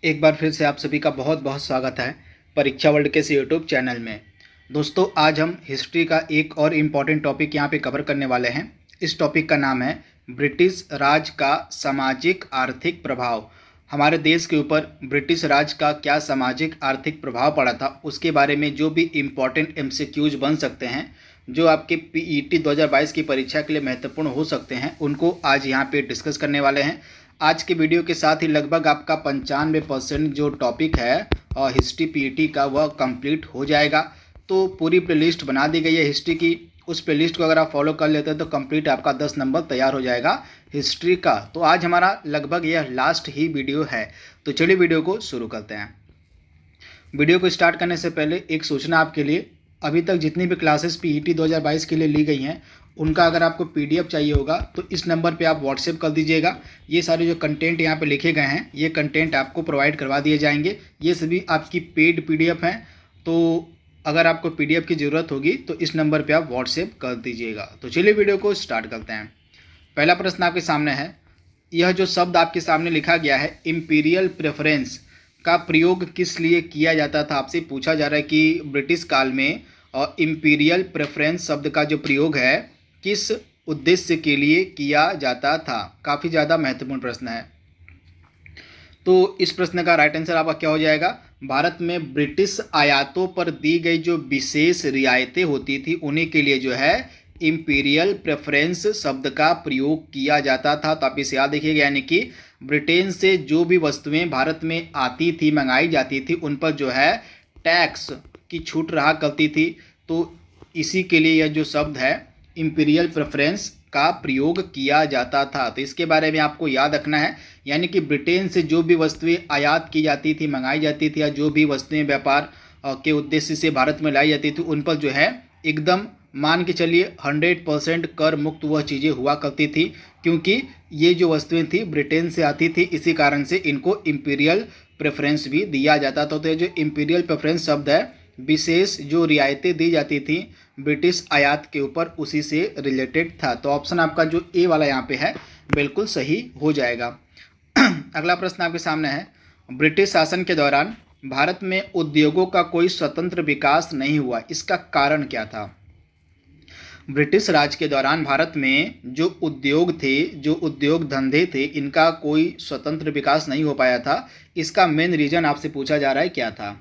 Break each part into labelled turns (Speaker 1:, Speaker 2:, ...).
Speaker 1: एक बार फिर से आप सभी का बहुत बहुत स्वागत है परीक्षा वर्ल्ड के इस यूट्यूब चैनल में। दोस्तों, आज हम हिस्ट्री का एक और इम्पॉर्टेंट टॉपिक यहाँ पे कवर करने वाले हैं। इस टॉपिक का नाम है ब्रिटिश राज का सामाजिक आर्थिक प्रभाव। हमारे देश के ऊपर ब्रिटिश राज का क्या सामाजिक आर्थिक प्रभाव पड़ा था, उसके बारे में जो भी इम्पॉर्टेंट एमसीक्यूज बन सकते हैं, जो आपके पीईटी 2022 की परीक्षा के लिए महत्वपूर्ण हो सकते हैं, उनको आज यहाँ पे डिस्कस करने वाले हैं। आज के वीडियो के साथ ही लगभग आपका 95% जो टॉपिक है और हिस्ट्री पीईटी का वह कंप्लीट हो जाएगा। तो पूरी प्लेलिस्ट बना दी गई है हिस्ट्री की। उस प्लेलिस्ट को अगर आप फॉलो कर लेते हैं तो कंप्लीट आपका 10 नंबर तैयार हो जाएगा हिस्ट्री का। तो आज हमारा लगभग यह लास्ट ही वीडियो है। तो चलिए वीडियो को शुरू करते हैं। वीडियो को स्टार्ट करने से पहले एक सूचना आपके लिए, अभी तक जितनी भी क्लासेस पीईटी 2022 के लिए ली गई हैं उनका अगर आपको पीडीएफ चाहिए होगा तो इस नंबर पे आप व्हाट्सएप कर दीजिएगा। ये सारे जो कंटेंट यहाँ पे लिखे गए हैं ये कंटेंट आपको प्रोवाइड करवा दिए जाएंगे। ये सभी आपकी पेड पीडीएफ हैं, तो अगर आपको पीडीएफ की ज़रूरत होगी तो इस नंबर पे आप व्हाट्सएप कर दीजिएगा। तो चलिए वीडियो को स्टार्ट करते हैं। पहला प्रश्न आपके सामने है, यह जो शब्द आपके सामने लिखा गया है इम्पीरियल प्रेफरेंस का प्रयोग किस लिए किया जाता था। आपसे पूछा जा रहा है कि ब्रिटिश काल में और इम्पीरियल प्रेफरेंस शब्द का जो प्रयोग है किस उद्देश्य के लिए किया जाता था। काफ़ी ज़्यादा महत्वपूर्ण प्रश्न है। तो इस प्रश्न का राइट आंसर आपका क्या हो जाएगा? भारत में ब्रिटिश आयातों पर दी गई जो विशेष रियायतें होती थी उन्हीं के लिए जो है इम्पीरियल प्रेफरेंस शब्द का प्रयोग किया जाता था। तो आप इसे याद रखिएगा, यानी कि ब्रिटेन से जो भी वस्तुएं भारत में आती थी, मंगाई जाती थी, उन पर जो है टैक्स की छूट रहा करती थी। तो इसी के लिए यह जो शब्द है इम्पीरियल प्रेफरेंस का प्रयोग किया जाता था। तो इसके बारे में आपको याद रखना है, यानी कि ब्रिटेन से जो भी वस्तुएं आयात की जाती थी, मंगाई जाती थी, या जो भी वस्तुएं व्यापार के उद्देश्य से भारत में लाई जाती थी, उन पर जो है एकदम मान के चलिए 100% कर मुक्त वह चीज़ें हुआ करती थी, क्योंकि ये जो वस्तुएं थी ब्रिटेन से आती थी। इसी कारण से इनको इम्पीरियल प्रेफरेंस भी दिया जाता था। तो ये जो इम्पीरियल प्रेफरेंस शब्द है, विशेष जो रियायतें दी जाती थी ब्रिटिश आयात के ऊपर, उसी से रिलेटेड था। तो ऑप्शन आपका जो ए वाला यहाँ पे है बिल्कुल सही हो जाएगा। अगला प्रश्न आपके सामने है, ब्रिटिश शासन के दौरान भारत में उद्योगों का कोई स्वतंत्र विकास नहीं हुआ, इसका कारण क्या था? ब्रिटिश राज के दौरान भारत में जो उद्योग थे, जो उद्योग धंधे थे, इनका कोई स्वतंत्र विकास नहीं हो पाया था। इसका मेन रीजन आपसे पूछा जा रहा है क्या था।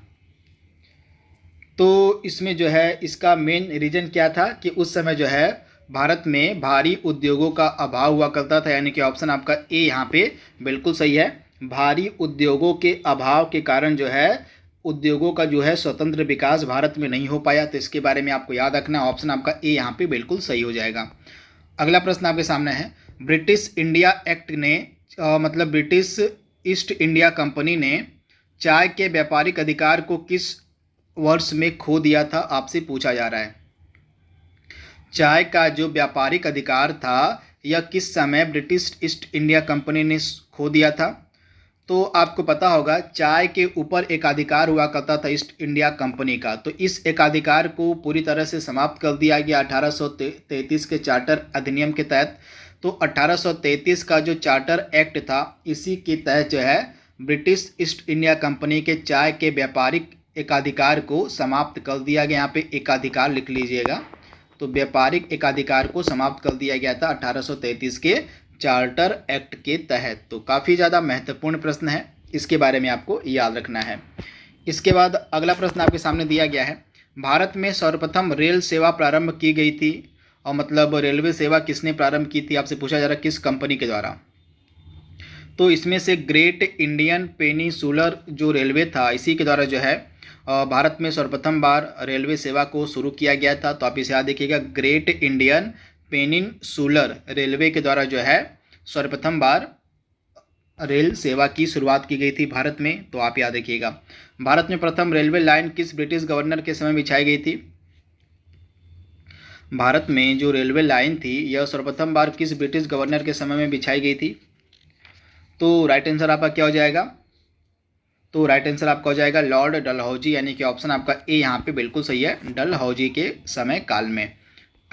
Speaker 1: तो इसमें जो है इसका मेन रीजन क्या था कि उस समय जो है भारत में भारी उद्योगों का अभाव हुआ करता था, यानी कि ऑप्शन आपका ए यहाँ पे बिल्कुल सही है। भारी उद्योगों के अभाव के कारण जो है उद्योगों का जो है स्वतंत्र विकास भारत में नहीं हो पाया। तो इसके बारे में आपको याद रखना, ऑप्शन आपका ए यहाँ पे बिल्कुल सही हो जाएगा। अगला प्रश्न आपके सामने है, ब्रिटिश इंडिया एक्ट ने मतलब ब्रिटिश ईस्ट इंडिया कंपनी ने चाय के व्यापारिक अधिकार को किस वर्ष में खो दिया था? आपसे पूछा जा रहा है चाय का जो व्यापारिक अधिकार था यह किस समय ब्रिटिश ईस्ट इंडिया कंपनी ने खो दिया था। तो आपको पता होगा चाय के ऊपर एकाधिकार हुआ करता था ईस्ट इंडिया कंपनी का। तो इस एकाधिकार को पूरी तरह से समाप्त कर दिया गया 1833 के चार्टर अधिनियम के तहत। तो 1833 का जो चार्टर एक्ट था, इसी के तहत जो है ब्रिटिश ईस्ट इंडिया कंपनी के चाय के व्यापारिक एकाधिकार को समाप्त कर दिया गया। यहाँ पे एकाधिकार लिख लीजिएगा। तो व्यापारिक एकाधिकार को समाप्त कर दिया गया था 1833 के चार्टर एक्ट के तहत। तो काफ़ी ज़्यादा महत्वपूर्ण प्रश्न है, इसके बारे में आपको याद रखना है। इसके बाद अगला प्रश्न आपके सामने दिया गया है, भारत में सर्वप्रथम रेल सेवा प्रारंभ की गई थी, और मतलब रेलवे सेवा किसने प्रारंभ की थी? आपसे पूछा जा रहा है किस कंपनी के द्वारा। तो इसमें से ग्रेट इंडियन पेनिनसुलर जो रेलवे था, इसी के द्वारा जो है भारत में सर्वप्रथम बार रेलवे सेवा को शुरू किया गया था। तो आप इसे याद देखिएगा, ग्रेट इंडियन पेनिनसुलर रेलवे के द्वारा जो है सर्वप्रथम बार रेल सेवा की शुरुआत की गई थी भारत में। तो आप याद रखिएगा। भारत में प्रथम रेलवे लाइन किस ब्रिटिश गवर्नर के समय बिछाई गई थी? भारत में जो रेलवे लाइन थी यह सर्वप्रथम बार किस ब्रिटिश गवर्नर के समय में बिछाई गई थी? तो राइट आंसर आपका क्या हो जाएगा? तो राइट आंसर आपका हो जाएगा लॉर्ड डलहौजी, यानी कि ऑप्शन आपका ए यहाँ पे बिल्कुल सही है, डलहौजी के समय काल में।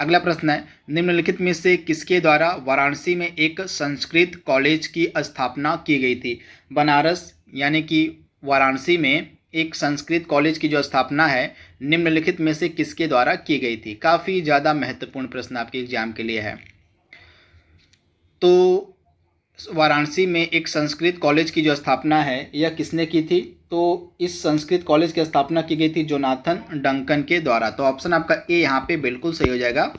Speaker 1: अगला प्रश्न है, निम्नलिखित में से किसके द्वारा वाराणसी में एक संस्कृत कॉलेज की स्थापना की गई थी? बनारस यानी कि वाराणसी में एक संस्कृत कॉलेज की जो स्थापना है निम्नलिखित में से किसके द्वारा की गई थी? काफ़ी ज़्यादा महत्वपूर्ण प्रश्न आपके एग्जाम के लिए है। तो वाराणसी में एक संस्कृत कॉलेज की जो स्थापना है यह किसने की थी? तो इस संस्कृत कॉलेज की स्थापना की गई थी जोनाथन डंकन के द्वारा। तो ऑप्शन आपका ए यहाँ पे बिल्कुल सही हो जाएगा।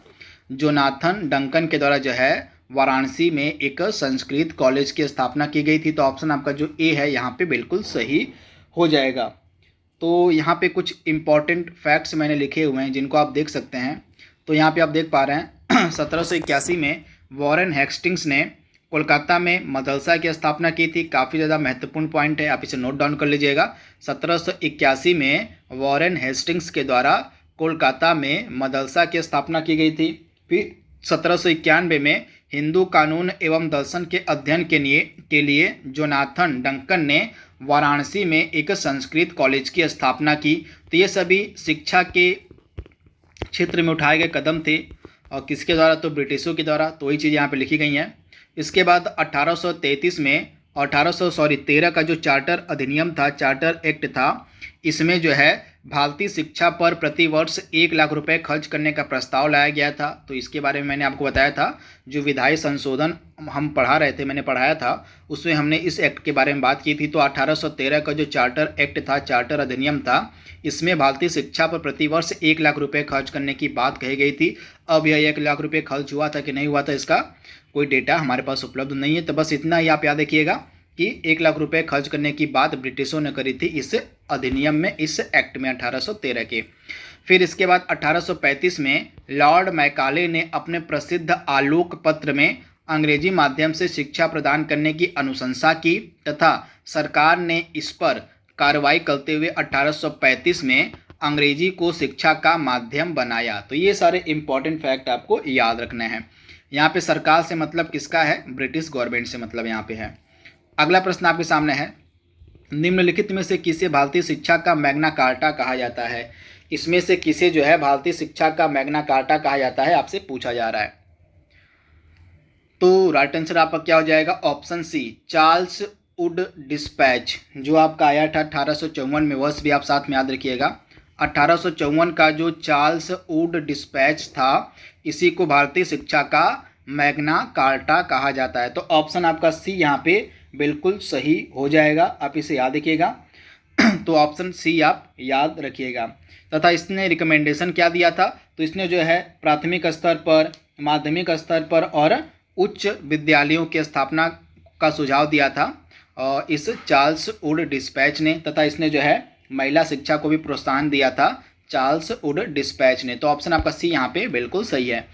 Speaker 1: जोनाथन डंकन के द्वारा जो है वाराणसी में एक संस्कृत कॉलेज की स्थापना की गई थी। तो ऑप्शन आपका जो ए है यहाँ पे बिल्कुल सही हो जाएगा। तो यहाँ पे कुछ इम्पॉर्टेंट फैक्ट्स मैंने लिखे हुए हैं जिनको आप देख सकते हैं। तो यहाँ पे आप देख पा रहे हैं 1781 में वॉरेन हेस्टिंग्स ने कोलकाता में मदरसा की स्थापना की थी। काफ़ी ज़्यादा महत्वपूर्ण पॉइंट है, आप इसे नोट डाउन कर लीजिएगा। 1781 में वॉरेन हेस्टिंग्स के द्वारा कोलकाता में मदरसा की स्थापना की गई थी। फिर 1791 में हिंदू कानून एवं दर्शन के अध्ययन के लिए जोनाथन डंकन ने वाराणसी में एक संस्कृत कॉलेज की स्थापना की। तो ये सभी शिक्षा के क्षेत्र में उठाए गए कदम थे और किसके द्वारा? तो ब्रिटिशों के द्वारा। तो वही चीज़ यहाँ पे लिखी गई हैं। इसके बाद 1833 में 13 का जो चार्टर अधिनियम था, चार्टर एक्ट था, इसमें जो है भारतीय शिक्षा पर प्रतिवर्ष 1 लाख रुपए खर्च करने का प्रस्ताव लाया गया था। तो इसके बारे में मैंने आपको बताया था, जो विधायी संशोधन हम पढ़ा रहे थे, मैंने पढ़ाया था, उसमें हमने इस एक्ट के बारे में बात की थी। तो 1813 का जो चार्टर एक्ट था, चार्टर अधिनियम था, इसमें भारतीय शिक्षा पर प्रतिवर्ष 1 लाख रुपए खर्च करने की बात कही गई थी। अब यह 1 लाख रुपए खर्च हुआ था कि नहीं हुआ था, इसका कोई डेटा हमारे पास उपलब्ध नहीं है। तो बस इतना ही आप याद रखिएगा कि 1 लाख रुपए खर्च करने की बात ब्रिटिशों ने करी थी इस अधिनियम में, इस एक्ट में 1813 के। फिर इसके बाद 1835 में लॉर्ड मैकाले ने अपने प्रसिद्ध आलोक पत्र में अंग्रेजी माध्यम से शिक्षा प्रदान करने की अनुशंसा की तथा सरकार ने इस पर कार्रवाई करते हुए 1835 में अंग्रेजी को शिक्षा का माध्यम बनाया। तो ये सारे इंपॉर्टेंट फैक्ट आपको याद रखने हैं। यहाँ पे सरकार से मतलब किसका है? ब्रिटिश गवर्नमेंट से मतलब यहाँ पे है। अगला प्रश्न आपके सामने है, निम्नलिखित में से किसे भारतीय शिक्षा का मैग्ना कार्टा कहा जाता है? इसमें से किसे जो है भारतीय शिक्षा का मैग्ना कार्टा कहा जाता है, आपसे पूछा जा रहा है। तो राइट आंसर आपका क्या हो जाएगा? Option C, Charles Wood dispatch, जो आपका आया था 1854 में। वर्ष भी आप साथ में याद रखिएगा। 1854 का जो चार्ल्स वुड डिस्पैच था, इसी को भारतीय शिक्षा का मैग्ना कार्टा कहा जाता है। तो ऑप्शन आपका सी यहाँ पे बिल्कुल सही हो जाएगा, आप इसे याद रखिएगा। तो ऑप्शन सी आप याद रखिएगा। तथा इसने रिकमेंडेशन क्या दिया था? तो इसने जो है प्राथमिक स्तर पर, माध्यमिक स्तर पर और उच्च विद्यालयों की स्थापना का सुझाव दिया था और इस चार्ल्स वुड डिस्पैच ने। तथा इसने जो है महिला शिक्षा को भी प्रोत्साहन दिया था चार्ल्स वुड डिस्पैच ने। तो ऑप्शन आपका सी यहाँ पे बिल्कुल सही है।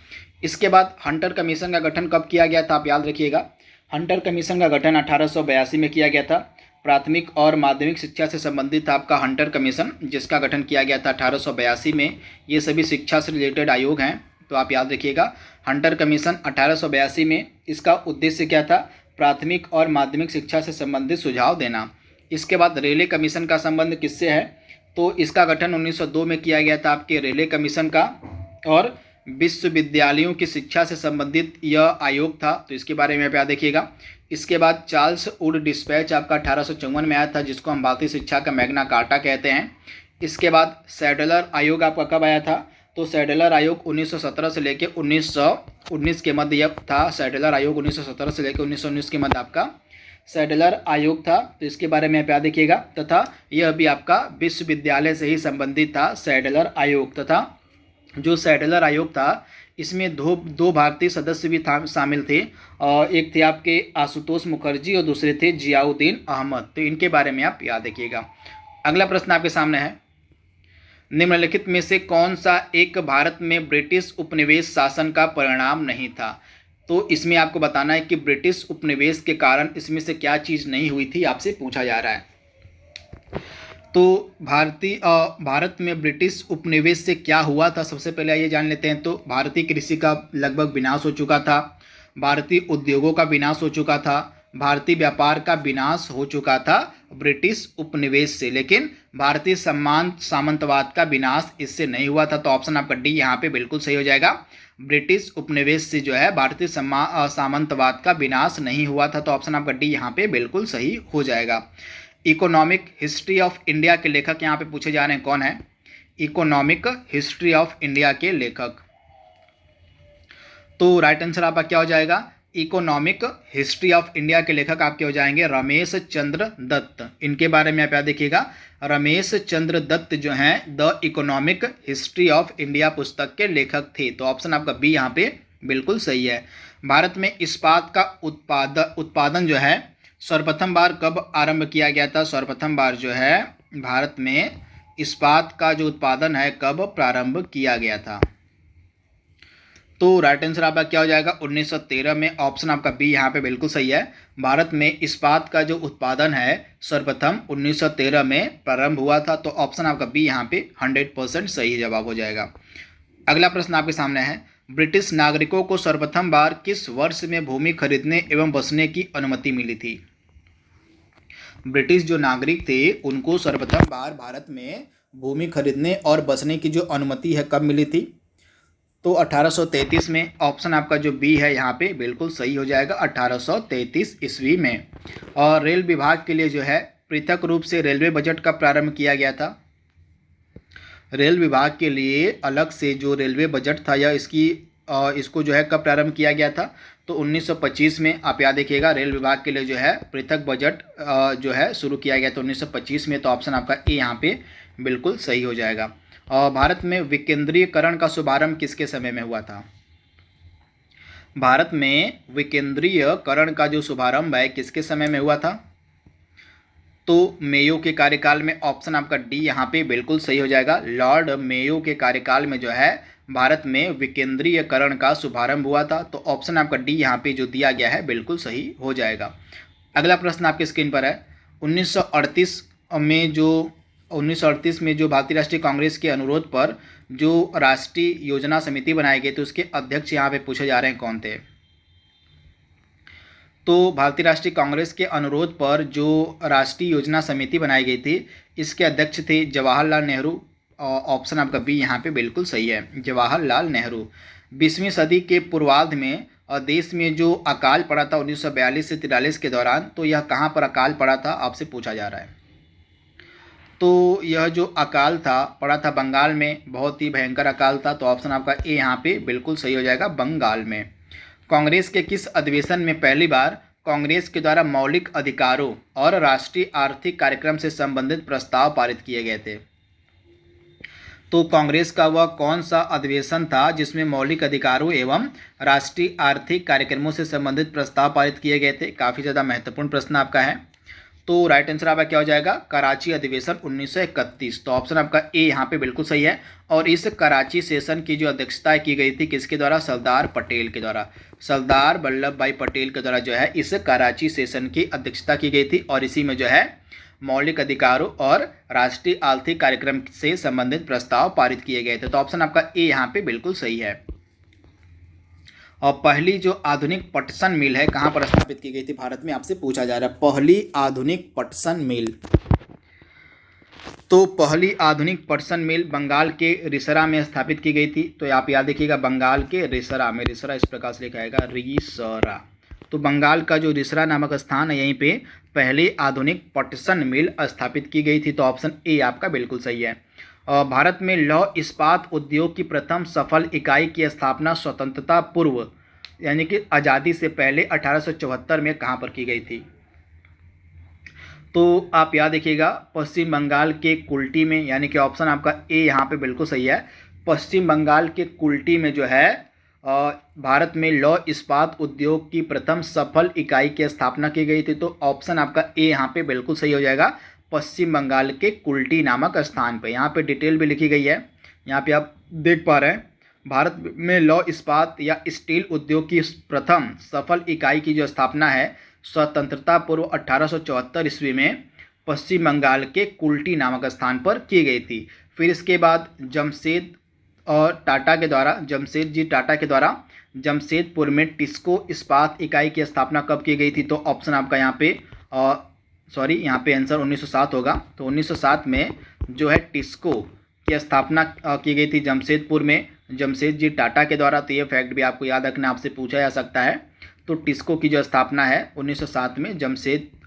Speaker 1: इसके बाद हंटर कमीशन का गठन कब किया गया था, आप याद रखिएगा। हंटर कमीशन का गठन 1882 में किया गया था। प्राथमिक और माध्यमिक शिक्षा से संबंधित आपका हंटर कमीशन, जिसका गठन किया गया था 1882 में। ये सभी शिक्षा से रिलेटेड आयोग हैं, तो आप याद रखिएगा। हंटर कमीशन 1882 में, इसका उद्देश्य क्या था? प्राथमिक और माध्यमिक शिक्षा से संबंधित सुझाव देना। इसके बाद रेले कमीशन का संबंध किससे है? तो इसका गठन 1902 में किया गया था आपके रेले कमीशन का, और विश्वविद्यालयों की शिक्षा से संबंधित यह आयोग था। तो इसके बारे में आप याद रखिएगा। इसके बाद चार्ल्स वुड डिस्पैच आपका 1854 में आया था, जिसको हम भारतीय शिक्षा का मैग्ना कार्टा कहते हैं। इसके बाद सैडलर आयोग आपका कब आया था? तो सैडलर आयोग 1917 से लेकर 1919 के मध्य था। सैडलर आयोग 1917 से लेकर 1919 के मध्य आपका सैडलर आयोग था। तो इसके बारे में आप याद रखिएगा। तथा यह भी आपका विश्वविद्यालय से ही संबंधित था, सैडलर आयोग। तथा जो सैडलर आयोग था, इसमें दो भारतीय सदस्य भी शामिल थे, और एक थे आपके आशुतोष मुखर्जी और दूसरे थे जियाउद्दीन अहमद। तो इनके बारे में आप याद रखिएगा। अगला प्रश्न आपके सामने है, निम्नलिखित में से कौन सा एक भारत में ब्रिटिश उपनिवेश शासन का परिणाम नहीं था? तो इसमें आपको बताना है कि ब्रिटिश उपनिवेश के कारण इसमें से क्या चीज़ नहीं हुई थी, आपसे पूछा जा रहा है। तो भारत में ब्रिटिश उपनिवेश से क्या हुआ था, सबसे पहले आइए जान लेते हैं। तो भारतीय कृषि का लगभग विनाश हो चुका था, भारतीय उद्योगों का विनाश हो चुका था, भारतीय व्यापार का विनाश हो चुका था ब्रिटिश उपनिवेश से, लेकिन भारतीय सामंतवाद का विनाश इससे नहीं हुआ था। तो ऑप्शन आपका डी यहाँ पे बिल्कुल सही हो जाएगा। ब्रिटिश उपनिवेश से जो है भारतीय सामंतवाद का विनाश नहीं हुआ था। तो ऑप्शन आपका डी यहाँ पे बिल्कुल सही हो जाएगा। इकोनॉमिक हिस्ट्री ऑफ इंडिया के लेखक यहाँ पे पूछे जा रहे हैं, कौन है? इकोनॉमिक हिस्ट्री ऑफ इंडिया के लेखक। तो राइट आंसर आपका क्या हो जाएगा? इकोनॉमिक हिस्ट्री ऑफ इंडिया के लेखक आपके हो जाएंगे रमेश चंद्र दत्त। इनके बारे में आप याद देखिएगा, रमेश चंद्र दत्त जो हैं the economic history of India पुस्तक के लेखक थे। तो ऑप्शन आपका बी यहाँ पे बिल्कुल सही है। भारत में इस्पात का उत्पादन जो है सर्वप्रथम बार कब आरंभ किया गया था? सर्वप्रथम बार जो है भारत में इस्पात का जो उत्पादन है कब प्रारंभ किया गया था? तो राइट आंसर आपका क्या हो जाएगा? 1913 में। ऑप्शन आपका बी यहाँ पे बिल्कुल सही है। भारत में इस्पात का जो उत्पादन है सर्वप्रथम 1913 में प्रारंभ हुआ था। तो ऑप्शन आपका बी यहाँ पे 100% सही जवाब हो जाएगा। अगला प्रश्न आपके सामने है, ब्रिटिश नागरिकों को सर्वप्रथम बार किस वर्ष में भूमि खरीदने एवं बसने की अनुमति मिली थी? ब्रिटिश जो नागरिक थे उनको सर्वप्रथम बार भारत में भूमि खरीदने और बसने की जो अनुमति है कब मिली थी? तो 1833 में। ऑप्शन आपका जो बी है यहाँ पे बिल्कुल सही हो जाएगा, 1833 ईस्वी में। और रेल विभाग के लिए जो है पृथक रूप से रेलवे बजट कब प्रारंभ किया गया था? रेल विभाग के लिए अलग से जो रेलवे बजट था या इसको जो है कब प्रारंभ किया गया था? तो 1925 में। आप याद रखिएगा, रेल विभाग के लिए जो है पृथक बजट जो है शुरू किया गया था 1925 में। तो ऑप्शन आपका ए यहाँ पे बिल्कुल सही हो जाएगा। और भारत में विकेंद्रीयकरण का शुभारंभ किसके समय में हुआ था? भारत में विकेंद्रीयकरण का जो शुभारंभ है किसके समय में हुआ था? तो मेयो के कार्यकाल में। ऑप्शन आपका डी यहाँ पे बिल्कुल सही हो जाएगा। लॉर्ड मेयो के कार्यकाल में जो है भारत में विकेंद्रीयकरण का शुभारंभ हुआ था। तो ऑप्शन आपका डी यहाँ पे जो दिया गया है बिल्कुल सही हो जाएगा। अगला प्रश्न आपकी स्क्रीन पर है, 1938 में जो भारतीय राष्ट्रीय कांग्रेस के अनुरोध पर जो राष्ट्रीय योजना समिति बनाई गई थी उसके अध्यक्ष यहाँ पे पूछे जा रहे हैं, कौन थे? तो भारतीय राष्ट्रीय कांग्रेस के अनुरोध पर जो राष्ट्रीय योजना समिति बनाई गई थी इसके अध्यक्ष थे जवाहरलाल नेहरू। ऑप्शन आपका बी यहाँ पे बिल्कुल सही है, जवाहरलाल नेहरू। 20वीं सदी के पूर्वार्ध में देश में जो अकाल पड़ा था 1942 से 43 के दौरान, तो यह कहाँ पर अकाल पड़ा था आपसे पूछा जा रहा है। तो यह जो अकाल था पड़ा था बंगाल में, बहुत ही भयंकर अकाल था। तो ऑप्शन आपका ए यहाँ पे बिल्कुल सही हो जाएगा, बंगाल में। कांग्रेस के किस अधिवेशन में पहली बार कांग्रेस के द्वारा मौलिक अधिकारों और राष्ट्रीय आर्थिक कार्यक्रम से संबंधित प्रस्ताव पारित किए गए थे? तो कांग्रेस का वह कौन सा अधिवेशन था जिसमें मौलिक अधिकारों एवं राष्ट्रीय आर्थिक कार्यक्रमों से संबंधित प्रस्ताव पारित किए गए थे? काफ़ी ज़्यादा महत्वपूर्ण प्रश्न आपका है। तो राइट आंसर आपका क्या हो जाएगा? कराची अधिवेशन 1931। तो ऑप्शन आपका ए यहाँ पे बिल्कुल सही है। और इस कराची सेशन की जो अध्यक्षता की गई थी किसके द्वारा? सरदार पटेल के द्वारा। सरदार वल्लभ भाई पटेल के द्वारा जो है इस कराची सेशन की अध्यक्षता की गई थी और इसी में जो है मौलिक अधिकारों और राष्ट्रीय आर्थिक कार्यक्रम से संबंधित प्रस्ताव पारित किए गए थे। तो ऑप्शन आपका ए यहाँ पे बिल्कुल सही है। और पहली जो आधुनिक पटसन मिल है कहाँ पर स्थापित की गई थी भारत में, आपसे पूछा जा रहा है। पहली आधुनिक पटसन मिल, तो पहली आधुनिक पटसन मिल बंगाल के रिसरा में स्थापित की गई थी। तो आप याद रखिएगा, बंगाल के रिसरा में, रिसरा इस प्रकार से लिखा जाएगा, रिसरा। तो बंगाल का जो रिसरा नामक स्थान है यहीं पे पहली आधुनिक पटसन मिल स्थापित की गई थी। तो ऑप्शन ए आपका बिल्कुल सही है। भारत में लौह इस्पात उद्योग की प्रथम सफल इकाई की स्थापना स्वतंत्रता पूर्व यानी कि आज़ादी से पहले 1874 में कहाँ पर की गई थी? तो आप याद रखिएगा, पश्चिम बंगाल के कुल्टी में, यानी कि ऑप्शन आपका ए यहाँ पे बिल्कुल सही है। पश्चिम बंगाल के कुल्टी में जो है भारत में लौह इस्पात उद्योग की प्रथम सफल इकाई की स्थापना की गई थी। तो ऑप्शन आपका ए यहाँ पे बिल्कुल सही हो जाएगा, पश्चिम बंगाल के कुल्टी नामक स्थान पे। यहाँ पे डिटेल भी लिखी गई है, यहाँ पे आप देख पा रहे हैं। भारत में लौह इस्पात या स्टील उद्योग की प्रथम सफल इकाई की जो स्थापना है स्वतंत्रता पूर्व 1874 ईस्वी में पश्चिम बंगाल के कुल्टी नामक स्थान पर की गई थी। फिर इसके बाद जमशेद जी टाटा के द्वारा जमशेदपुर में टिस्को इस्पात इकाई की स्थापना कब की गई थी? तो ऑप्शन आपका यहाँ पे यहाँ पे आंसर 1907 होगा। तो 1907 में जो है टिस्को की स्थापना की गई थी जमशेदपुर में जमशेद जी टाटा के द्वारा। तो ये फैक्ट भी आपको याद रखना, आपसे पूछा जा सकता है। तो टिस्को की जो स्थापना है 1907 में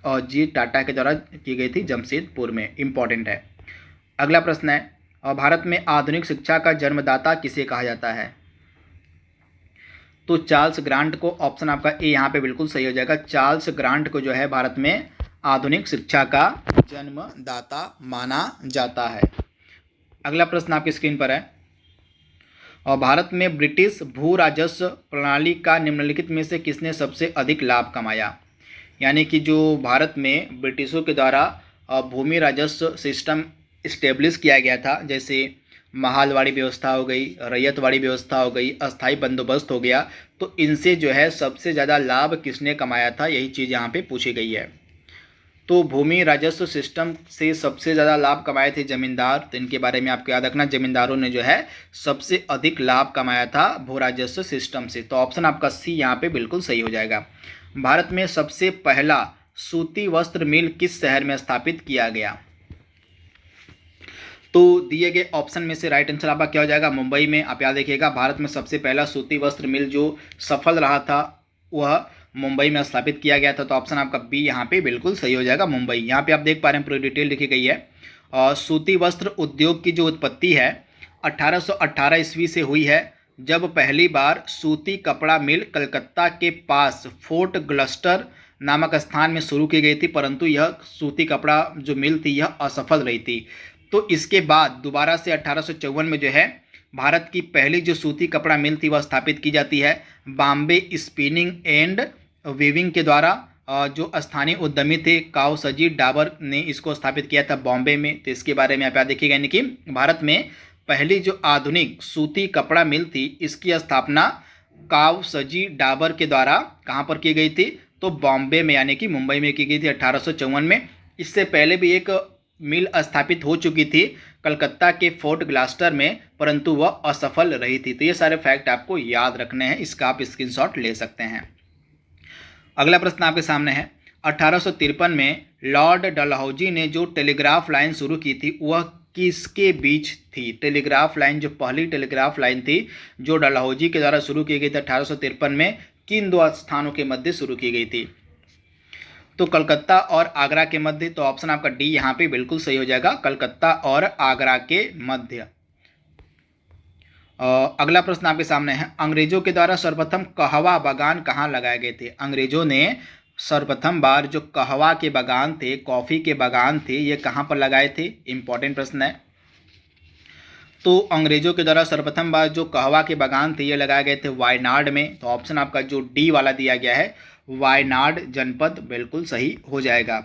Speaker 1: और जी टाटा के द्वारा की गई थी जमशेदपुर में। इम्पॉर्टेंट है। अगला प्रश्न है, और भारत में आधुनिक शिक्षा का जन्मदाता किसे कहा जाता है? तो चार्ल्स ग्रांट को। ऑप्शन आपका ए यहाँ पे बिल्कुल सही हो जाएगा। चार्ल्स ग्रांट को जो है भारत में आधुनिक शिक्षा का जन्मदाता माना जाता है। अगला प्रश्न आपकी स्क्रीन पर है, और भारत में ब्रिटिश भू राजस्व प्रणाली का निम्नलिखित में से किसने सबसे अधिक लाभ कमाया? यानी कि जो भारत में ब्रिटिशों के द्वारा भूमि राजस्व सिस्टम इस्टेब्लिश किया गया था, जैसे महालवाड़ी व्यवस्था हो गई, रैयतवाड़ी व्यवस्था हो गई, अस्थाई बंदोबस्त हो गया, तो इनसे जो है सबसे ज़्यादा लाभ किसने कमाया था, यही चीज़ यहाँ पे पूछी गई है। तो भूमि राजस्व सिस्टम से सबसे ज़्यादा लाभ कमाए थे जमींदार। तो इनके बारे में आपको याद रखना, जमींदारों ने जो है सबसे अधिक लाभ कमाया था भू राजस्व सिस्टम से। तो ऑप्शन आपका सी यहाँ पे बिल्कुल सही हो जाएगा। भारत में सबसे पहला सूती वस्त्र मिल किस शहर में स्थापित किया गया? तो दिए गए ऑप्शन में से राइट आंसर आपका क्या हो जाएगा? मुंबई में। आप याद रखिएगा, भारत में सबसे पहला सूती वस्त्र मिल जो सफल रहा था वह मुंबई में स्थापित किया गया था। तो ऑप्शन आपका बी यहाँ पे बिल्कुल सही हो जाएगा, मुंबई। यहाँ पे आप देख पा रहे हैं पूरी डिटेल लिखी गई है। और सूती वस्त्र उद्योग की जो उत्पत्ति है 1818 ईस्वी से हुई है, जब पहली बार सूती कपड़ा मिल कलकत्ता के पास फोर्ट ग्लस्टर नामक स्थान में शुरू की गई थी, परंतु यह सूती कपड़ा जो मिल थी यह असफल रही थी। तो इसके बाद दोबारा से 1854 में जो है भारत की पहली जो सूती कपड़ा मिल थी वह स्थापित की जाती है बॉम्बे स्पिनिंग एंड वीविंग के द्वारा। जो स्थानीय उद्यमी थे कावसजी डाबर ने इसको स्थापित किया था बॉम्बे में। तो इसके बारे में आप याद देखिएगा, यानी कि भारत में पहली जो आधुनिक सूती कपड़ा मिल थी इसकी स्थापना कावसजी डाबर के द्वारा कहाँ पर की गई थी? तो बॉम्बे में, यानी कि मुंबई में की गई थी 1854 में। इससे पहले भी एक मिल स्थापित हो चुकी थी कलकत्ता के फोर्ट ग्लास्टर में, परंतु वह असफल रही थी। तो ये सारे फैक्ट आपको याद रखने हैं, इसका आप स्क्रीनशॉट ले सकते हैं। अगला प्रश्न आपके सामने है, 1853 में लॉर्ड डलहौजी ने जो टेलीग्राफ लाइन शुरू की थी वह किसके बीच थी? टेलीग्राफ लाइन, जो पहली टेलीग्राफ लाइन थी जो डलहौजी के द्वारा शुरू की गई थी 1853 में, किन दो स्थानों के मध्य शुरू की गई थी? तो कलकत्ता और आगरा के मध्य। तो ऑप्शन आपका डी यहाँ पे बिल्कुल सही हो जाएगा, कलकत्ता और आगरा के मध्य। अगला प्रश्न आपके सामने है, अंग्रेजों के द्वारा सर्वप्रथम कहवा बागान कहाँ लगाए गए थे? अंग्रेजों ने सर्वप्रथम बार जो कहवा के बागान थे, कॉफ़ी के बागान थे, ये कहाँ पर लगाए थे? इंपॉर्टेंट प्रश्न है। तो अंग्रेजों के द्वारा सर्वप्रथम बार जो कहवा के बागान थे ये लगाए गए थे वायनाड में। तो ऑप्शन आपका जो डी वाला दिया गया है वायनाड जनपद बिल्कुल सही हो जाएगा।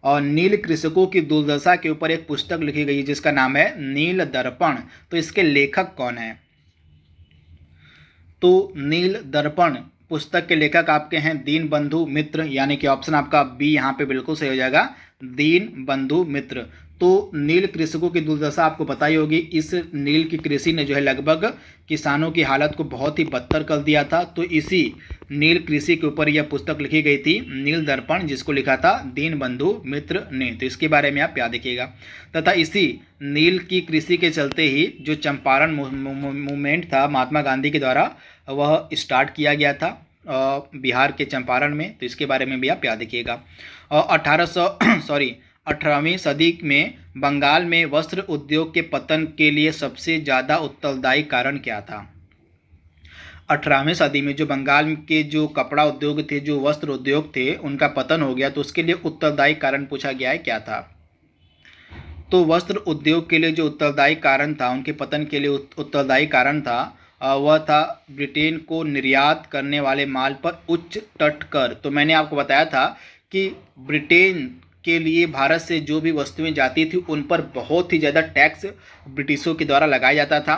Speaker 1: और नील कृषकों की दुर्दशा के ऊपर एक पुस्तक लिखी गई जिसका नाम है नील दर्पण। तो इसके लेखक कौन है? तो नील दर्पण पुस्तक के लेखक आपके हैं दीनबंधु मित्र, यानी कि ऑप्शन आपका बी यहाँ पे बिल्कुल सही हो जाएगा, दीनबंधु मित्र। तो नील कृषकों की दुर्दशा आपको पता ही होगी। इस नील की कृषि ने जो है लगभग किसानों की हालत को बहुत ही बदतर कर दिया था। तो इसी नील कृषि के ऊपर यह पुस्तक लिखी गई थी नील दर्पण, जिसको लिखा था दीनबंधु मित्र ने। तो इसके बारे में आप याद रखिएगा। तथा इसी नील की कृषि के चलते ही जो चंपारण मूवमेंट था महात्मा गांधी के द्वारा वह स्टार्ट किया गया था बिहार के चंपारण में। तो इसके बारे में भी आप याद रखिएगा। और 18वीं सदी में बंगाल में वस्त्र उद्योग के पतन के लिए सबसे ज़्यादा उत्तरदायी कारण क्या था? 18वीं सदी में जो बंगाल के जो कपड़ा उद्योग थे, जो वस्त्र उद्योग थे, उनका पतन हो गया। तो उसके लिए उत्तरदायी कारण पूछा गया है, क्या था? तो वस्त्र उद्योग के लिए जो उत्तरदायी कारण था, उनके पतन के लिए उत्तरदायी कारण था वह था ब्रिटेन को निर्यात करने वाले माल पर उच्च तट कर। तो मैंने आपको बताया था कि ब्रिटेन के लिए भारत से जो भी वस्तुएं जाती थी उन पर बहुत ही ज़्यादा टैक्स ब्रिटिशों के द्वारा लगाया जाता था।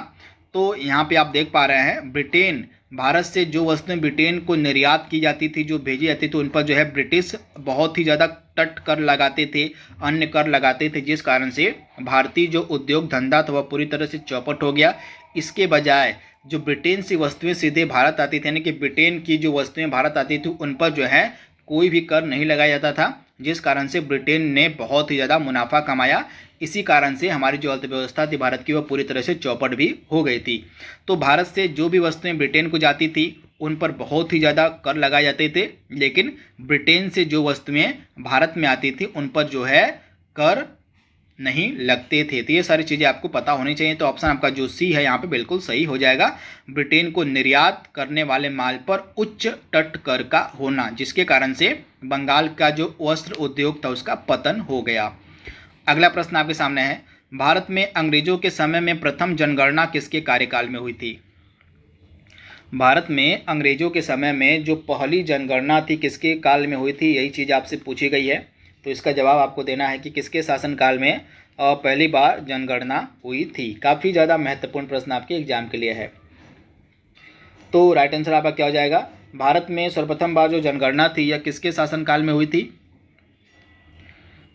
Speaker 1: तो यहाँ पे आप देख पा रहे हैं ब्रिटेन, भारत से जो वस्तुएं ब्रिटेन को निर्यात की जाती थी, जो भेजी जाती थी, उन पर जो है ब्रिटिश बहुत ही ज़्यादा तट कर लगाते थे, अन्य कर लगाते थे, जिस कारण से भारतीय जो उद्योग धंधा था वह पूरी तरह से चौपट हो गया। इसके बजाय जो ब्रिटेन से वस्तुएं सीधे भारत आती थी, यानी कि ब्रिटेन की जो वस्तुएं भारत आती थी उन पर जो है कोई भी कर नहीं लगाया जाता था, जिस कारण से ब्रिटेन ने बहुत ही ज़्यादा मुनाफा कमाया। इसी कारण से हमारी जो अर्थव्यवस्था थी भारत की वह पूरी तरह से चौपट भी हो गई थी। तो भारत से जो भी वस्तुएं ब्रिटेन को जाती थी उन पर बहुत ही ज़्यादा कर लगाए जाते थे, लेकिन ब्रिटेन से जो वस्तुएं भारत में आती थी उन पर जो है कर नहीं लगते थे। तो ये सारी चीज़ें आपको पता होनी चाहिए। तो ऑप्शन आपका जो सी है यहाँ पे बिल्कुल सही हो जाएगा। ब्रिटेन को निर्यात करने वाले माल पर उच्च तट कर का होना, जिसके कारण से बंगाल का जो वस्त्र उद्योग था उसका पतन हो गया। अगला प्रश्न आपके सामने है, भारत में अंग्रेजों के समय में प्रथम जनगणना किसके कार्यकाल में हुई थी? भारत में अंग्रेजों के समय में जो पहली जनगणना थी किसके काल में हुई थी, यही चीज़ आपसे पूछी गई है। तो इसका जवाब आपको देना है कि किसके शासनकाल में पहली बार जनगणना हुई थी। काफ़ी ज़्यादा महत्वपूर्ण प्रश्न आपके एग्जाम के लिए है। तो राइट आंसर आपका क्या हो जाएगा? भारत में सर्वप्रथम बार जो जनगणना थी यह किसके शासनकाल में हुई थी?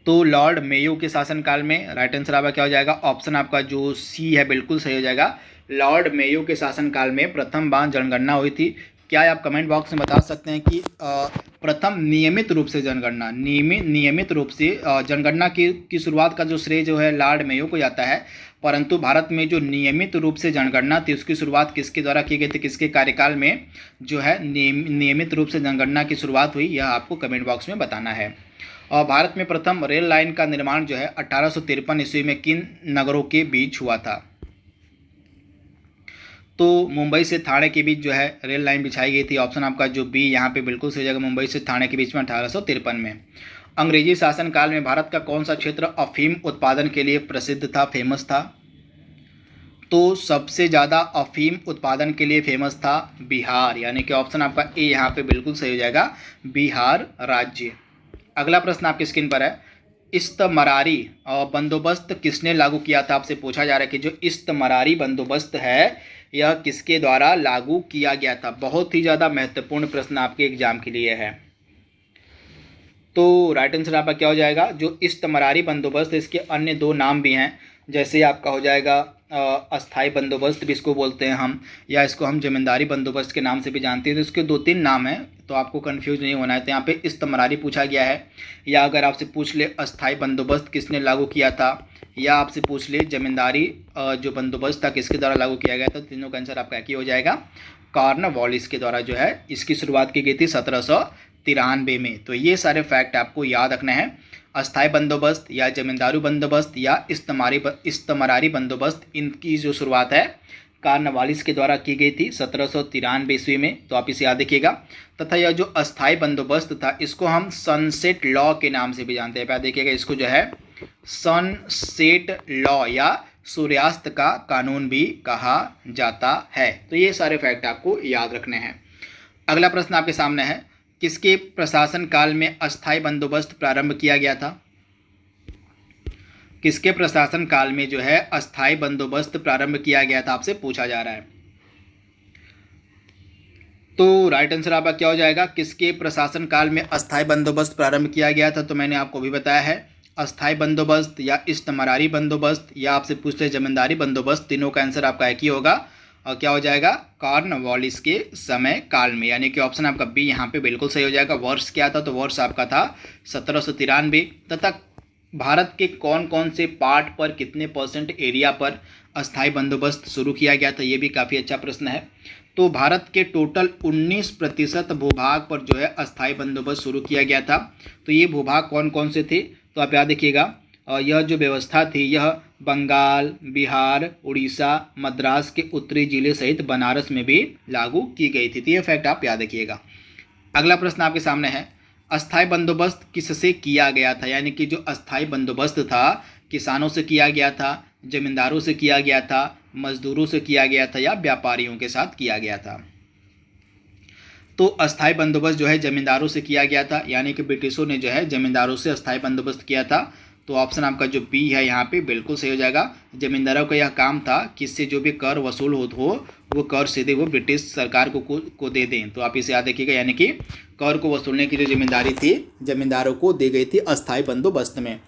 Speaker 1: तो लॉर्ड मेयो के शासनकाल में। राइट आंसर आपका क्या हो जाएगा? ऑप्शन आपका जो सी है बिल्कुल सही हो जाएगा। लॉर्ड मेयो के शासनकाल में प्रथम बार जनगणना हुई थी। क्या आप कमेंट बॉक्स में बता सकते हैं कि प्रथम नियमित रूप से जनगणना नियमित रूप से जनगणना की शुरुआत का जो श्रेय जो है लॉर्ड मेयो को जाता है, परंतु भारत में जो नियमित रूप से जनगणना थी उसकी शुरुआत किसके द्वारा की गई थी, किसके कार्यकाल में जो है नियमित रूप से जनगणना की शुरुआत हुई, यह आपको कमेंट बॉक्स में बताना है। और भारत में प्रथम रेल लाइन का निर्माण जो है 1853 ईस्वी में किन नगरों के बीच हुआ था? तो मुंबई से थाने के बीच जो है रेल लाइन बिछाई गई थी। ऑप्शन आपका जो बी यहाँ पे बिल्कुल सही जगह, मुंबई से थाने के बीच में 1853 में। अंग्रेजी शासनकाल में भारत का कौन सा क्षेत्र अफीम उत्पादन के लिए प्रसिद्ध था, फेमस था? तो सबसे ज़्यादा अफीम उत्पादन के लिए फेमस था बिहार, यानी कि ऑप्शन आपका ए यहाँ पे बिल्कुल सही हो जाएगा, बिहार राज्य। अगला प्रश्न आपकी स्क्रीन पर है, इस्तमरारी बंदोबस्त किसने लागू किया था? आपसे पूछा जा रहा है कि जो इस्तमरारी बंदोबस्त है यह किसके द्वारा लागू किया गया था? बहुत ही ज़्यादा महत्वपूर्ण प्रश्न आपके एग्जाम के लिए है। तो राइट आंसर आपका क्या हो जाएगा? जो इस्तमरारी बंदोबस्त, इसके अन्य दो नाम भी हैं, जैसे आपका हो जाएगा अस्थाई बंदोबस्त भी इसको बोलते हैं हम, या इसको हम जमींदारी बंदोबस्त के नाम से भी जानते हैं। तो इसके 2-3 नाम हैं, तो आपको कंफ्यूज नहीं होना है। तो यहाँ पे इस्तमरारी पूछा गया है, या अगर आपसे पूछ ले अस्थाई बंदोबस्त किसने लागू किया था, या आपसे पूछ ले जमींदारी जो बंदोबस्त था किसके द्वारा लागू किया गया था, तो तीनों का आंसर आपका एक ही हो जाएगा, कॉर्नवालिस के द्वारा जो है इसकी शुरुआत की गई थी 1793 में। तो ये सारे फैक्ट आपको याद रखने हैं। अस्थाई बंदोबस्त या जमींदारू बंदोबस्त या इस्तमरारी बंदोबस्त, इनकी जो शुरुआत है कॉर्नवालिस के द्वारा की गई थी 1793 ईस्वी में। तो आप इसे याद रखिएगा। तथा यह जो अस्थाई बंदोबस्त था इसको हम सनसेट लॉ के नाम से भी जानते हैं। याद देखिएगा, इसको जो है सनसेट लॉ या सूर्यास्त का कानून भी कहा जाता है। तो ये सारे फैक्ट आपको याद रखने हैं। अगला प्रश्न आपके सामने है, किसके प्रशासन काल में अस्थाई बंदोबस्त प्रारंभ किया गया था? किसके प्रशासन काल में जो है अस्थाई बंदोबस्त प्रारंभ किया गया था, आपसे पूछा जा रहा है। तो राइट आंसर आपका क्या हो जाएगा? किसके प्रशासन काल में अस्थाई बंदोबस्त प्रारंभ किया गया था? तो मैंने आपको भी बताया है, अस्थाई बंदोबस्त या इस्तमरारी बंदोबस्त या आपसे पूछते जमींदारी बंदोबस्त, तीनों का आंसर आपका एक ही होगा। और क्या हो जाएगा? कॉर्नवालिस के समय काल में, यानी कि ऑप्शन आपका बी यहाँ पे बिल्कुल सही हो जाएगा। वर्ष क्या था? तो वर्ष आपका था 1793। तथा भारत के कौन कौन से पार्ट पर कितने % एरिया पर अस्थाई बंदोबस्त शुरू किया गया था, ये भी काफ़ी अच्छा प्रश्न है। तो भारत के टोटल 19% भूभाग पर जो है अस्थाई बंदोबस्त शुरू किया गया था। तो ये भूभाग कौन कौन से थे? तो आप याद रखिएगा, यह जो व्यवस्था थी यह बंगाल, बिहार, उड़ीसा, मद्रास के उत्तरी जिले सहित बनारस में भी लागू की गई थी। तो यह फैक्ट आप याद रखिएगा। अगला प्रश्न आपके सामने है, अस्थाई बंदोबस्त किससे किया गया था? यानी कि जो अस्थाई बंदोबस्त था किसानों से किया गया था, जमींदारों से किया गया था, मजदूरों से किया गया था, या व्यापारियों के साथ किया गया था? तो अस्थाई बंदोबस्त जो है जमींदारों से किया गया था, यानी कि ब्रिटिशों ने जो है जमींदारों से अस्थाई बंदोबस्त किया था। तो ऑप्शन आपका जो बी है यहाँ पे बिल्कुल सही हो जाएगा। जमींदारों का यह काम था कि इससे जो भी कर वसूल हो वो कर सीधे वो ब्रिटिश सरकार को दे दें। तो आप इसे याद रखिएगा, यानी कि कर को वसूलने की जो जिम्मेदारी थी जमींदारों को दी गई थी अस्थाई बंदोबस्त में।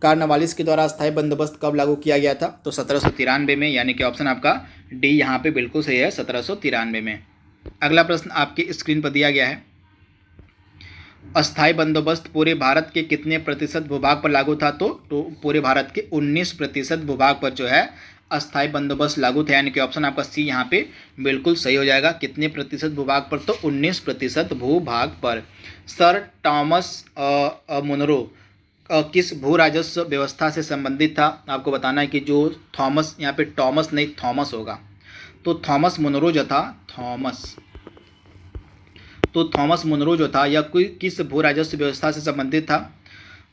Speaker 1: कॉर्नवालिस के द्वारा अस्थाई बंदोबस्त कब लागू किया गया था? तो 1793 में, यानी कि ऑप्शन आपका डी यहाँ पे बिल्कुल सही है, 1793 में। अगला प्रश्न आपकी स्क्रीन पर दिया गया है, अस्थाई बंदोबस्त पूरे भारत के कितने % भूभाग पर लागू था? तो पूरे भारत के 19% भूभाग पर जो है अस्थायी बंदोबस्त लागू थे, यानी कि ऑप्शन आपका सी यहाँ पे बिल्कुल सही हो जाएगा। कितने प्रतिशत भूभाग पर? तो 19% भूभाग पर। सर टॉमस मुनरो किस भू राजस्व व्यवस्था से संबंधित था? आपको बताना है कि जो थॉमस, यहाँ पे टॉमस नहीं थॉमस होगा, तो थॉमस मुनरो जो था, थॉमस मुनरो जो था यह किस भू राजस्व व्यवस्था से संबंधित था?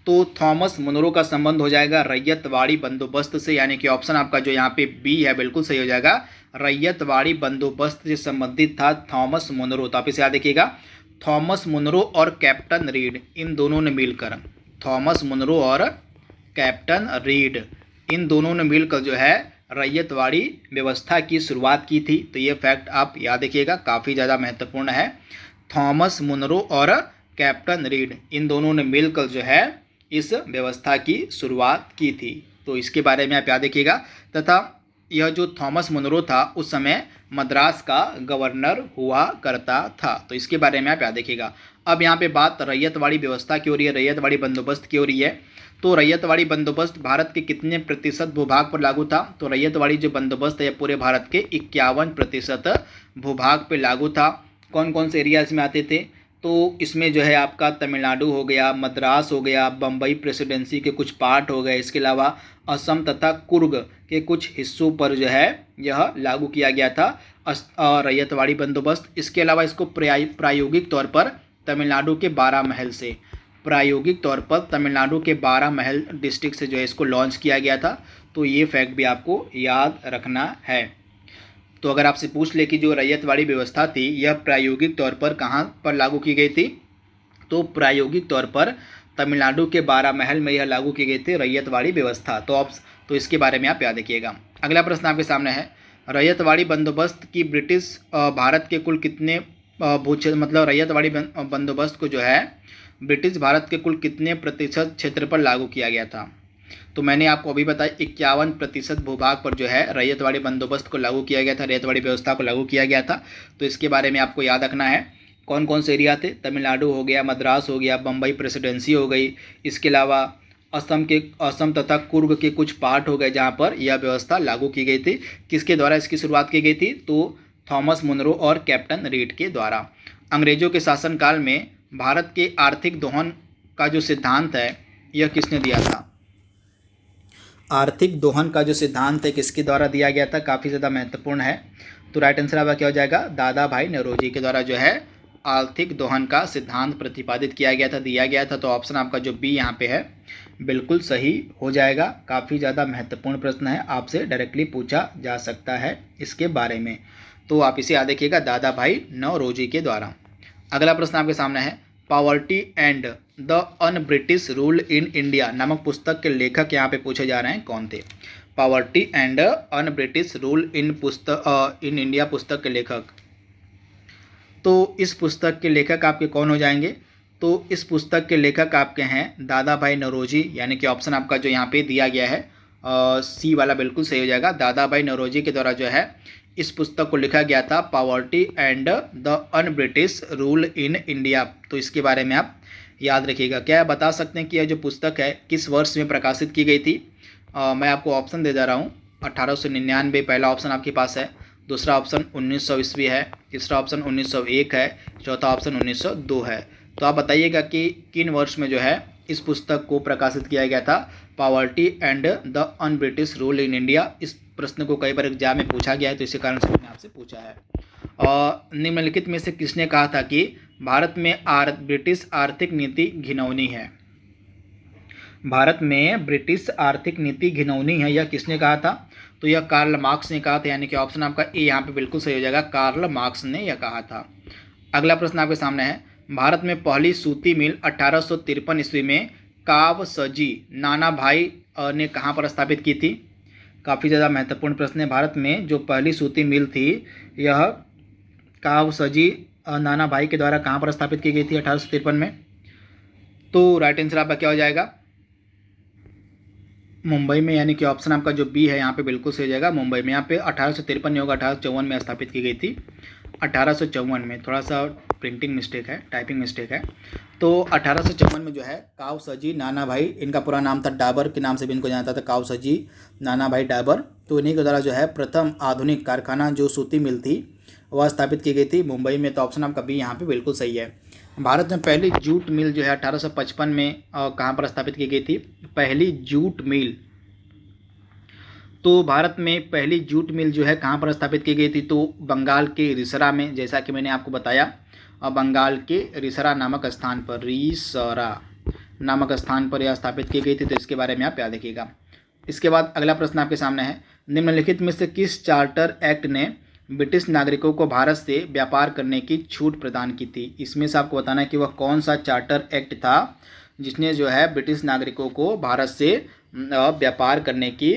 Speaker 1: तो थॉमस मुनरो का संबंध हो जाएगा रैयतवाड़ी बंदोबस्त से, यानी कि ऑप्शन आपका जो यहाँ पे बी है बिल्कुल सही हो जाएगा। रैयतवाड़ी बंदोबस्त से संबंधित था थॉमस मुनरो। तो आप इसे याद रखिएगा, थॉमस मुनरो और कैप्टन रीड इन दोनों ने मिलकर, थॉमस मुनरो और कैप्टन रीड इन दोनों ने मिलकर जो है रैयतवाड़ी व्यवस्था की शुरुआत की थी। तो ये फैक्ट आप याद रखिएगा, काफ़ी ज़्यादा महत्वपूर्ण है। थॉमस मुनरो और कैप्टन रीड इन दोनों ने मिलकर जो है इस व्यवस्था की शुरुआत की थी। तो इसके बारे में आप याद रखिएगा। तथा यह जो थॉमस मुनरो था उस समय मद्रास का गवर्नर हुआ करता था। तो इसके बारे में आप याद रखिएगा। अब यहाँ पे बात रैयतवाड़ी व्यवस्था की हो रही है, रैयतवाड़ी बंदोबस्त की हो रही है। तो रैयतवाड़ी बंदोबस्त भारत के कितने प्रतिशत भूभाग पर लागू था? तो रैयतवाड़ी जो बंदोबस्त है पूरे भारत के 51% भूभाग पर लागू था। कौन कौन से एरियाज में आते थे? तो इसमें जो है आपका तमिलनाडु हो गया, मद्रास हो गया, बम्बई प्रेसिडेंसी के कुछ पार्ट हो गए, इसके अलावा असम तथा कुर्ग के कुछ हिस्सों पर जो है यह लागू किया गया था रैयतवाड़ी बंदोबस्त। इसके अलावा इसको प्रायोगिक तौर पर तमिलनाडु के 12 महल से, प्रायोगिक तौर पर तमिलनाडु के 12 महल डिस्ट्रिक्ट से जो है इसको लॉन्च किया गया था। तो ये फैक्ट भी आपको याद रखना है। तो अगर आपसे पूछ ले कि जो रैयतवाड़ी व्यवस्था थी यह प्रायोगिक तौर पर कहाँ पर लागू की गई थी? तो प्रायोगिक तौर पर तमिलनाडु के 12 महल में यह लागू की गई थी रैयतवाड़ी व्यवस्था। तो इसके बारे में आप याद रखिएगा। अगला प्रश्न आपके सामने है, रैयतवाड़ी बंदोबस्त की ब्रिटिश भारत के कुल कितने मतलब रैयतवाड़ी बंदोबस्त को जो है ब्रिटिश भारत के कुल कितने प्रतिशत क्षेत्र पर लागू किया गया था? तो मैंने आपको अभी बताया 51% भूभाग पर जो है रैयतवाड़ी बंदोबस्त को लागू किया गया था, रैयतवाड़ी व्यवस्था को लागू किया गया था। तो इसके बारे में आपको याद रखना है कौन कौन से एरिया थे। तमिलनाडु हो गया, मद्रास हो गया, बम्बई प्रेसिडेंसी हो गई, इसके अलावा असम तथा कुर्ग के कुछ पार्ट हो गए जहाँ पर यह व्यवस्था लागू की गई थी। किसके द्वारा इसकी शुरुआत की गई थी? तो थॉमस मुनरो और कैप्टन रीड के द्वारा। अंग्रेजों के शासनकाल में भारत के आर्थिक दोहन का जो सिद्धांत है यह किसने दिया था? आर्थिक दोहन का जो सिद्धांत है किसके द्वारा दिया गया था? काफ़ी ज़्यादा महत्वपूर्ण है। तो राइट आंसर आपका क्या हो जाएगा? दादा भाई नौरोजी के द्वारा जो है आर्थिक दोहन का सिद्धांत प्रतिपादित किया गया था, दिया गया था। तो ऑप्शन आपका जो बी यहाँ पे है बिल्कुल सही हो जाएगा। काफ़ी ज़्यादा महत्वपूर्ण प्रश्न है, आपसे डायरेक्टली पूछा जा सकता है इसके बारे में। तो आप इसे याद रखिएगा, दादा भाई नौरोजी के द्वारा। अगला प्रश्न आपके सामने है, poverty and the un British rule in India नामक पुस्तक के लेखक यहाँ पे पूछे जा रहे हैं कौन थे? Poverty and un British rule in India पुस्तक के लेखक। तो इस पुस्तक के लेखक आपके कौन हो जाएंगे? तो इस पुस्तक के लेखक आपके हैं दादा भाई नौरोजी, यानी कि ऑप्शन आपका जो यहाँ पे दिया गया है सी वाला बिल्कुल सही हो जाएगा। दादा भाई नौरोजी के द्वारा जो है इस पुस्तक को लिखा गया था, poverty and the un British rule in India. तो इसके बारे में आप याद रखिएगा। क्या बता सकते हैं कि यह जो पुस्तक है किस वर्ष में प्रकाशित की गई थी? मैं आपको ऑप्शन दे रहा हूँ। 1899 पहला ऑप्शन आपके पास है, दूसरा ऑप्शन 1900 ईस्वी है, तीसरा ऑप्शन 1901 है, चौथा ऑप्शन 1902 है। तो आप बताइएगा कि किन वर्ष में जो है इस पुस्तक को प्रकाशित किया गया था, poverty and the un British rule in India. इस प्रश्न को कई बार एग्जाम में पूछा गया है, तो इसी कारण से मैंने आपसे पूछा है। और निम्नलिखित में से किसने कहा था कि भारत में ब्रिटिश आर्थिक नीति घिनौनी है? भारत में ब्रिटिश आर्थिक नीति घिनौनी है, यह किसने कहा था? तो यह कार्ल मार्क्स ने कहा था, यानी कि ऑप्शन आपका ए यहाँ पे बिल्कुल सही हो जाएगा, कार्ल मार्क्स ने यह कहा था। अगला प्रश्न आपके सामने है, भारत में पहली सूती मिल 1853 ईस्वी में कावसजी नाना भाई ने कहाँ पर स्थापित की थी? काफ़ी ज़्यादा महत्वपूर्ण प्रश्न है। भारत में जो पहली सूती मिल थी यह कावसजी नाना भाई के द्वारा कहाँ पर स्थापित की गई थी 1853 में? तो राइट आंसर आपका क्या हो जाएगा? मुंबई में, यानी कि ऑप्शन आपका जो बी है यहाँ पे बिल्कुल सही हो जाएगा, मुंबई में। यहाँ पे 1853 नहीं होगा, 1854 में स्थापित की गई थी, 1854 में। थोड़ा सा प्रिंटिंग मिस्टेक है, टाइपिंग मिस्टेक है। तो 1854 में जो है कावसजी नानाभाई, इनका पूरा नाम था डाबर के नाम से भी इनको जानता था, कावसजी नानाभाई डाबर। तो इन्हीं के द्वारा जो है प्रथम आधुनिक कारखाना जो सूती मिल थी वह स्थापित की गई थी मुंबई में। तो ऑप्शन आपका बी यहाँ पे बिल्कुल सही है। भारत में पहली जूट मिल जो है 1855 में कहाँ पर स्थापित की गई थी? पहली जूट मिल, तो भारत में पहली जूट मिल जो है कहाँ पर स्थापित की गई थी? तो बंगाल के रिसरा में, जैसा कि मैंने आपको बताया, बंगाल के रिसरा नामक स्थान पर, रिसरा नामक स्थान पर यह स्थापित की गई थी। तो इसके बारे में आप याद रखिएगा। इसके बाद अगला प्रश्न आपके सामने है, निम्नलिखित में से किस चार्टर एक्ट ने ब्रिटिश नागरिकों को भारत से व्यापार करने की छूट प्रदान की थी? इसमें से आपको बताना है कि वह कौन सा चार्टर एक्ट था जिसने जो है ब्रिटिश नागरिकों को भारत से व्यापार करने की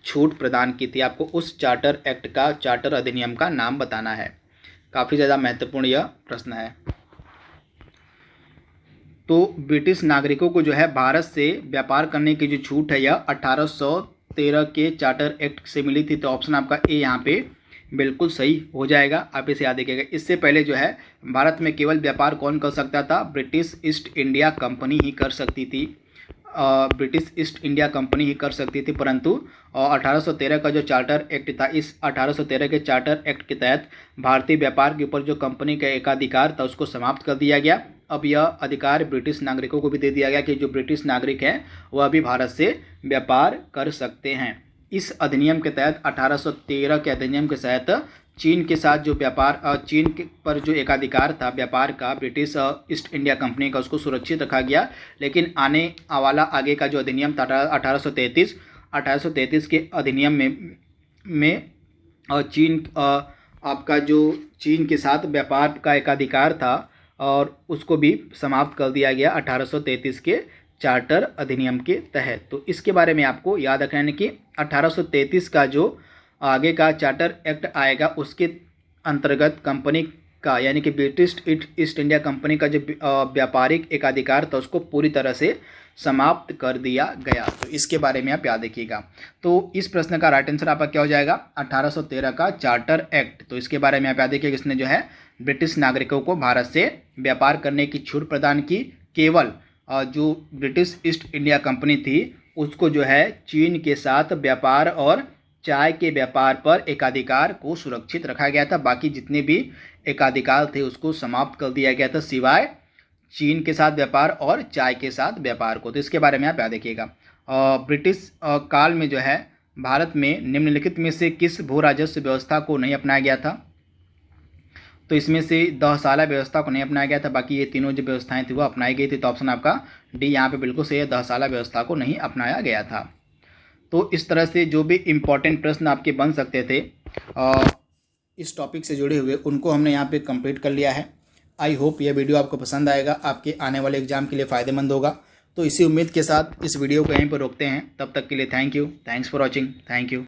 Speaker 1: छूट प्रदान की थी। आपको उस चार्टर एक्ट का, चार्टर अधिनियम का नाम बताना है। काफ़ी ज़्यादा महत्वपूर्ण यह प्रश्न है। तो ब्रिटिश नागरिकों को जो है भारत से व्यापार करने की जो छूट है यह 1813 के चार्टर एक्ट से मिली थी। तो ऑप्शन आपका ए यहाँ पे बिल्कुल सही हो जाएगा। आप इसे याद रखिएगा। इससे पहले जो है भारत में केवल व्यापार कौन कर सकता था? ब्रिटिश ईस्ट इंडिया कंपनी ही कर सकती थी। ब्रिटिश ईस्ट इंडिया कंपनी ही कर सकती थी, परंतु 1813 का जो चार्टर एक्ट था, इस 1813 के चार्टर एक्ट के तहत भारतीय व्यापार के ऊपर जो कंपनी का एकाधिकार था उसको समाप्त कर दिया गया। अब यह अधिकार ब्रिटिश नागरिकों को भी दे दिया गया कि जो ब्रिटिश नागरिक हैं वह भी भारत से व्यापार कर सकते हैं। इस अधिनियम के तहत 1813 के अधिनियम के तहत चीन के साथ जो व्यापार, चीन के पर जो एकाधिकार था व्यापार का ब्रिटिश ईस्ट इंडिया कंपनी का, उसको सुरक्षित रखा गया। लेकिन आने वाला आगे का जो अधिनियम था 1833 के अधिनियम में चीन, आपका जो चीन के साथ व्यापार का एकाधिकार था और उसको भी समाप्त कर दिया गया 1833 के चार्टर अधिनियम के तहत। तो इसके बारे में आपको याद रखना है कि 1833 का जो आगे का चार्टर एक्ट आएगा उसके अंतर्गत कंपनी का, यानी कि ब्रिटिश ईस्ट इंडिया कंपनी का जो व्यापारिक एकाधिकार था उसको पूरी तरह से समाप्त कर दिया गया। तो इसके बारे में आप याद रखिएगा। तो इस प्रश्न का राइट आंसर आपका क्या हो जाएगा? 1813 का चार्टर एक्ट। तो इसके बारे में आप याद रखिएगा, इसने जो है ब्रिटिश नागरिकों को भारत से व्यापार करने की छूट प्रदान की। केवल जो ब्रिटिश ईस्ट इंडिया कंपनी थी उसको जो है चीन के साथ व्यापार और चाय के व्यापार पर एकाधिकार को सुरक्षित रखा गया था। बाकी जितने भी एकाधिकार थे उसको समाप्त कर दिया गया था, सिवाय चीन के साथ व्यापार और चाय के साथ व्यापार को। तो इसके बारे में आप याद रखिएगा। ब्रिटिश काल में जो है भारत में निम्नलिखित में से किस भू राजस्व व्यवस्था को नहीं अपनाया गया था? तो इसमें से दहसाला व्यवस्था को नहीं अपनाया गया था, बाकी ये तीनों जो व्यवस्थाएं थी वो अपनाई गई थी। तो ऑप्शन आपका डी यहाँ पे बिल्कुल सही है, दहसाला व्यवस्था को नहीं अपनाया गया था। तो इस तरह से जो भी इम्पोर्टेंट प्रश्न आपके बन सकते थे इस टॉपिक से जुड़े हुए, उनको हमने यहाँ पे कंप्लीट कर लिया है। आई होप यह वीडियो आपको पसंद आएगा, आपके आने वाले एग्जाम के लिए फ़ायदेमंद होगा। तो इसी उम्मीद के साथ इस वीडियो को यहीं पर रोकते हैं। तब तक के लिए thank you, thanks for watching, thank you.